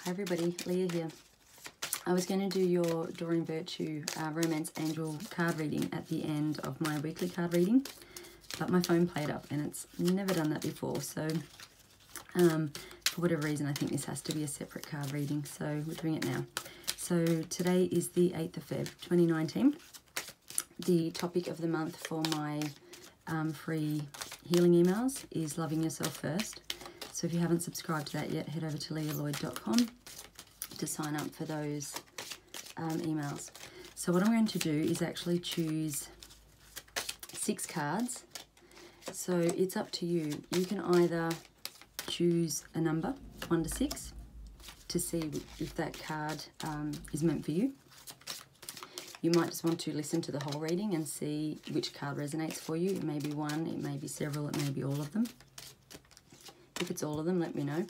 Hi everybody, Leah here. I was going to do your Doreen Virtue Romance Angel card reading at the end of my weekly card reading, but my phone played up and it's never done that before, so for whatever reason I think this has to be a separate card reading, so we're doing it now. So today is the 8th of Feb 2019. The topic of the month for my free healing emails is Loving Yourself First. So if you haven't subscribed to that yet, head over to leahloyd.com to sign up for those emails. So what I'm going to do is actually choose 6 cards. So it's up to you. You can either choose a number, 1 to 6, to see if that card is meant for you. You might just want to listen to the whole reading and see which card resonates for you. It may be one, it may be several, it may be all of them. If it's all of them, let me know.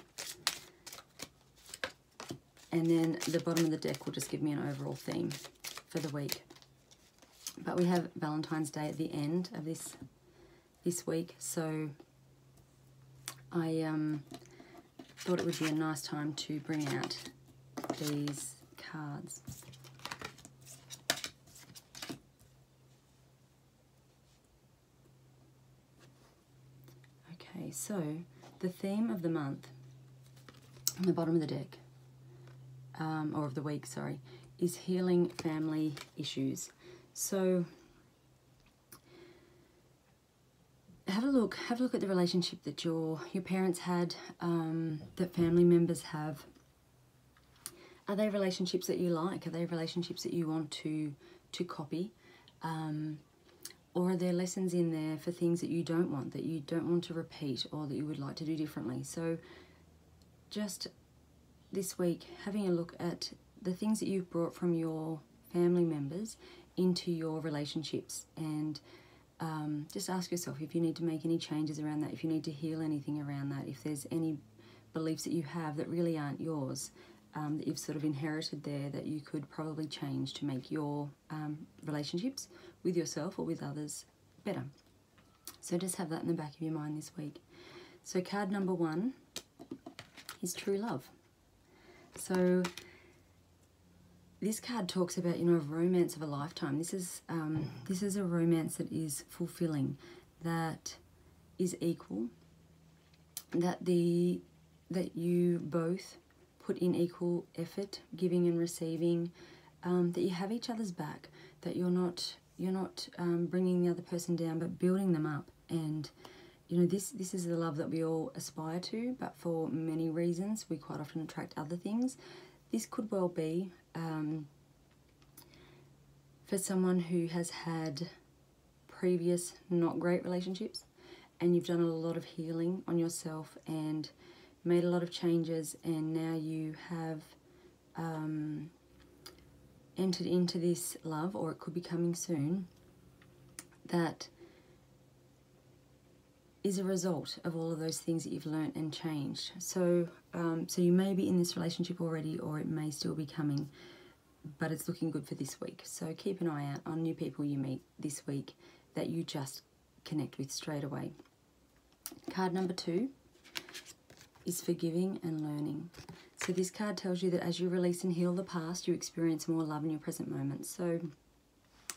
And then the bottom of the deck will just give me an overall theme for the week. But we have Valentine's Day at the end of this week, so I thought it would be a nice time to bring out these cards. Okay, so the theme of the month on the bottom of the deck, or of the week, sorry, is healing family issues. So have a look at the relationship that your parents had, that family members have. Are they relationships that you like? Are they relationships that you want to copy? Or are there lessons in there for things that you don't want to repeat, or that you would like to do differently? So just this week, having a look at the things that you've brought from your family members into your relationships, and just ask yourself if you need to make any changes around that, if you need to heal anything around that, if there's any beliefs that you have that really aren't yours, that you've sort of inherited there, that you could probably change to make your relationships with yourself or with others better. So just have that in the back of your mind this week. So card number 1 is true love. So this card talks about, you know, a romance of a lifetime. This is a romance that is fulfilling, that is equal, that you both put in equal effort, giving and receiving, that you have each other's back, that you're not bringing the other person down, but building them up. And you know, this is the love that we all aspire to, but for many reasons we quite often attract other things. This could well be for someone who has had previous not great relationships, and you've done a lot of healing on yourself and made a lot of changes, and now you have entered into this love, or it could be coming soon, that is a result of all of those things that you've learnt and changed. So so you may be in this relationship already, or it may still be coming, but it's looking good for this week. So keep an eye out on new people you meet this week that you just connect with straight away. Card number 2 is forgiving and learning. So this card tells you that as you release and heal the past, you experience more love in your present moment. So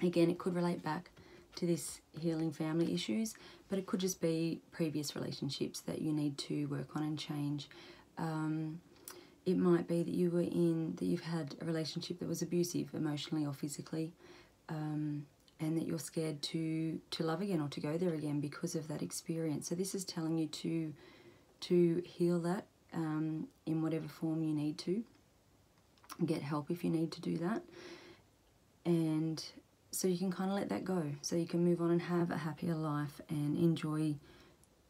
again, it could relate back to this healing family issues, but it could just be previous relationships that you need to work on and change. It might be that you've had a relationship that was abusive emotionally or physically, and that you're scared to love again or to go there again because of that experience. So this is telling you to heal that in whatever form you need to. Get help if you need to do that. And so you can kind of let that go, so you can move on and have a happier life and enjoy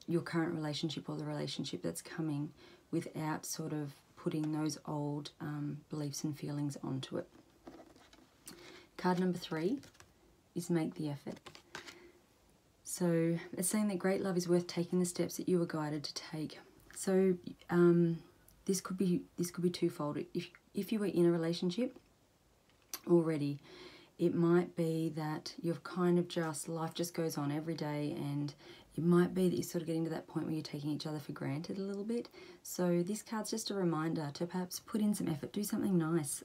your current relationship or the relationship that's coming without sort of putting those old beliefs and feelings onto it. Card number 3 is make the effort. So it's saying that great love is worth taking the steps that you were guided to take. So this could be twofold. If you were in a relationship already, it might be that you've kind of life just goes on every day, and it might be that you're sort of getting to that point where you're taking each other for granted a little bit. So this card's just a reminder to perhaps put in some effort, do something nice,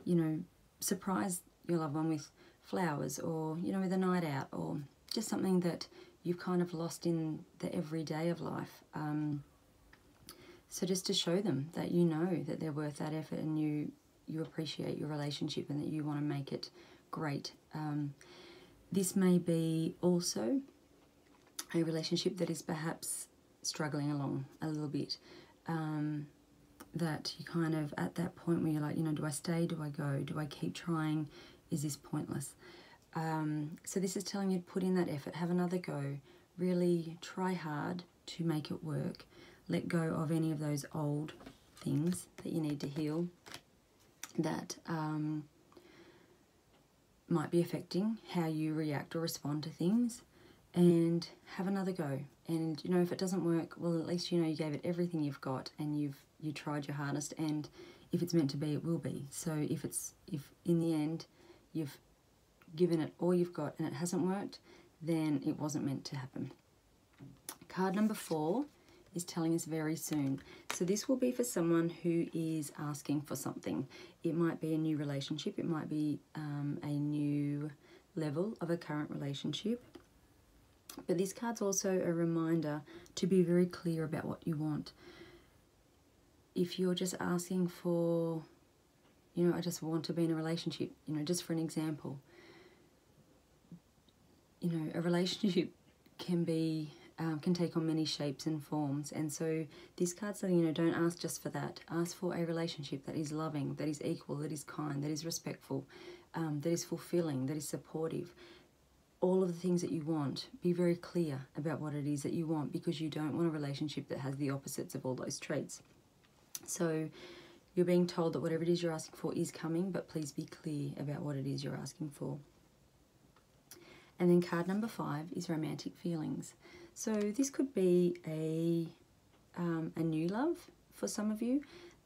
you know, surprise your loved one with flowers, or, you know, with a night out, or just something that you've kind of lost in the everyday of life. So just to show them that you know that they're worth that effort, and you appreciate your relationship, and that you want to make it great. This may be also a relationship that is perhaps struggling along a little bit, that you kind of at that point where you're like, you know, do I stay, do I go, do I keep trying, is this pointless? So this is telling you to put in that effort, have another go, really try hard to make it work, let go of any of those old things that you need to heal that might be affecting how you react or respond to things, and have another go. And, you know, if it doesn't work, well, at least you know you gave it everything you've got, and you tried your hardest, and if it's meant to be, it will be. So if in the end you've given it all you've got and it hasn't worked, then it wasn't meant to happen. Card number 4 is telling us very soon. So this will be for someone who is asking for something. It might be a new relationship, it might be a new level of a current relationship. But this card's also a reminder to be very clear about what you want. If you're just asking for, you know, I just want to be in a relationship, you know, just for an example, you know, a relationship can take on many shapes and forms. And so this card's saying, you know, don't ask just for that. Ask for a relationship that is loving, that is equal, that is kind, that is respectful, that is fulfilling, that is supportive. All of the things that you want, be very clear about what it is that you want, because you don't want a relationship that has the opposites of all those traits. So you're being told that whatever it is you're asking for is coming, but please be clear about what it is you're asking for. And then card number 5 is romantic feelings. So this could be a new love for some of you,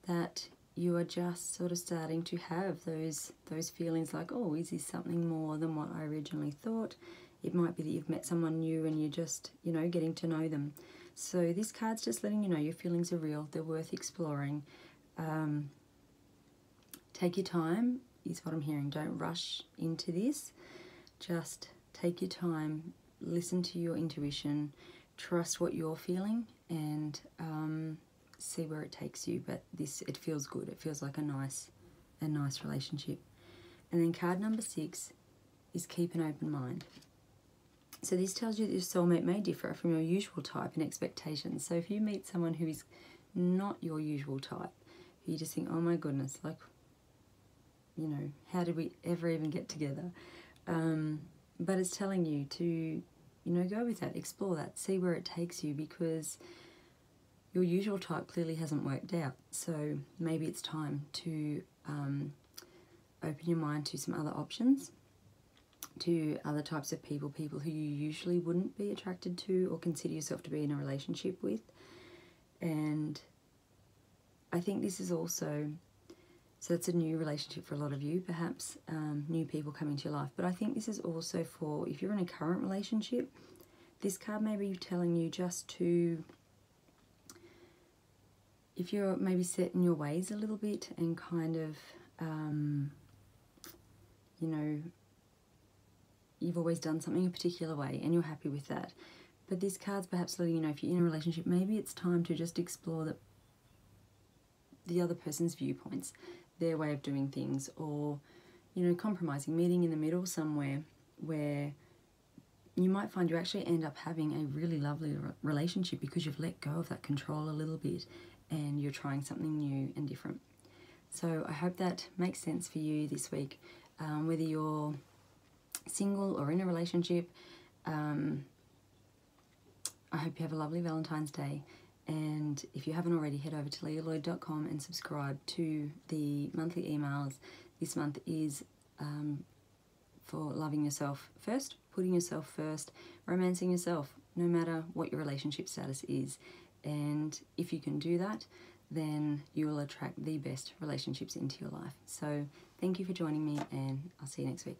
that you are just sort of starting to have those feelings like, oh, is this something more than what I originally thought? It might be that you've met someone new and you're just, you know, getting to know them. So this card's just letting you know your feelings are real, they're worth exploring. Take your time is what I'm hearing. Don't rush into this. Just take your time, listen to your intuition, trust what you're feeling, and see where it takes you. But it feels good. It feels like a nice relationship. And then card number 6 is keep an open mind. So this tells you that your soulmate may differ from your usual type and expectations. So if you meet someone who is not your usual type, you just think, oh my goodness, like, you know, how did we ever even get together? But it's telling you to, you know, go with that, explore that, see where it takes you, because your usual type clearly hasn't worked out. So maybe it's time to open your mind to some other options, to other types of people who you usually wouldn't be attracted to or consider yourself to be in a relationship with. And I think this is also, so it's a new relationship for a lot of you, perhaps new people coming to your life. But I think this is also for, if you're in a current relationship, this card may be telling you just to, if you're maybe set in your ways a little bit and kind of, you know, you've always done something a particular way and you're happy with that. But this card's perhaps letting you know, if you're in a relationship, maybe it's time to just explore the other person's viewpoints, their way of doing things, or, you know, compromising, meeting in the middle somewhere where you might find you actually end up having a really lovely relationship because you've let go of that control a little bit and you're trying something new and different. So I hope that makes sense for you this week, whether you're single or in a relationship. I hope you have a lovely Valentine's Day, and if you haven't already, head over to leahloyd.com and subscribe to the monthly emails. This month is for loving yourself first, putting yourself first, romancing yourself, no matter what your relationship status is. And if you can do that, then you will attract the best relationships into your life. So thank you for joining me, and I'll see you next week.